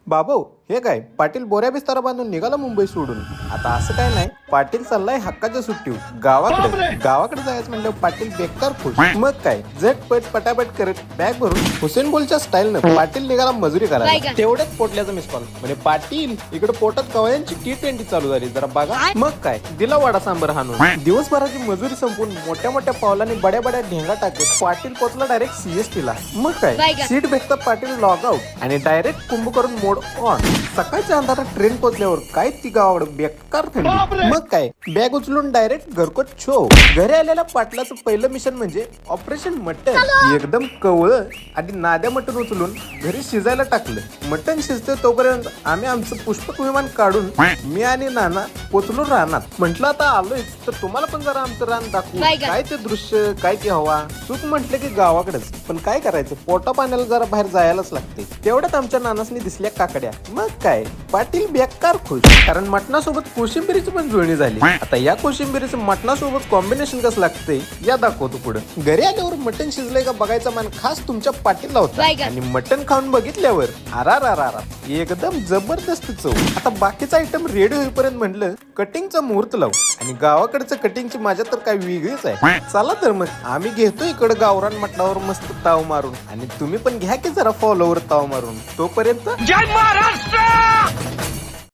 बाबू हे काय पाटील बोऱ्या बिस्तारा बांधून निघाला मुंबई सोडून. आता असं काय नाही, पाटील चाललाय हक्काच्या सुट्टीवर गावाकडे जायचं म्हणलं पाटील बेकार खुश. मग काय झटपट पटापट करत बॅग भरून हुसेन बोलच्या स्टाईलनं पाटील निघाला मजुरी करायला. तेवढ्याच पोटल्याचं मिस कॉल म्हणजे पाटील इकडे पोटात कवयांची T20 चालू झाली जरा बघा. मग काय दिला वाडा सांबर हाणून दिवसभराची मजुरी संपून मोठ्या मोठ्या पावलांनी बड्या बड्या ढेंगा टाकत पाटील पोचला डायरेक्ट CST ला. मग काय सीट भेटता पाटील लॉग आउट आणि डायरेक्ट कुंभकर्ण मोड ऑन. सकाळच्या अंधारात ट्रेन पोचल्यावर काय ती गावाड बेकार थंडी. मग काय बॅग उचलून डायरेक्ट घरकोट छो. घरी आलेल्या पाटलाचं पहिलं मिशन म्हणजे ऑपरेशन मटन. एकदम कवळ आणि नाद्या मटन उचलून घरी शिजायला टाकलं. मटन शिजते तोपर्यंत आम्ही आमचं पुष्पक विमान काढून मी आणि नाना पोचलो रानात. म्हटलं आता आलोय तर तुम्हाला पण जरा आमचं रान दाखवू. काय ते दृश्य काय ती हवा. चूक म्हटलं की गावाकडेच, पण काय करायचं पोटा पाण्याला जरा बाहेर जायलाच लागते. तेवढ्यात आमच्या नानासनी दिसल्या काकड्या. मग काय पाटील बेकार खुश, कारण मटणासोबत कोशिंबिरीची पण जुळणी झाली. आता या कोशिंबिरीचं मटणासोबत कॉम्बिनेशन कसं लागतंय या दाखवतो पुढे. घरी आल्यावर मटण शिजलंय का बघायचा मान खास तुमच्या पाटीलला होता. आणि मटण खाऊन बघितल्यावर आरा एकदम जबरदस्त चव. आता बाकीचा आयटम रेडी होईपर्यंत म्हणलं कटिंगचा मुहूर्त लावू. आणि गावाकडचं कटिंगची मजा तर काय वेगळीच आहे. चला तर मग आम्ही घेतो इकडे गावरान मटणावर मस्त ताव मारून, आणि तुम्ही पण घ्या की जरा फॉलोवर ताव मारून. तोपर्यंत जय महाराष्ट्र.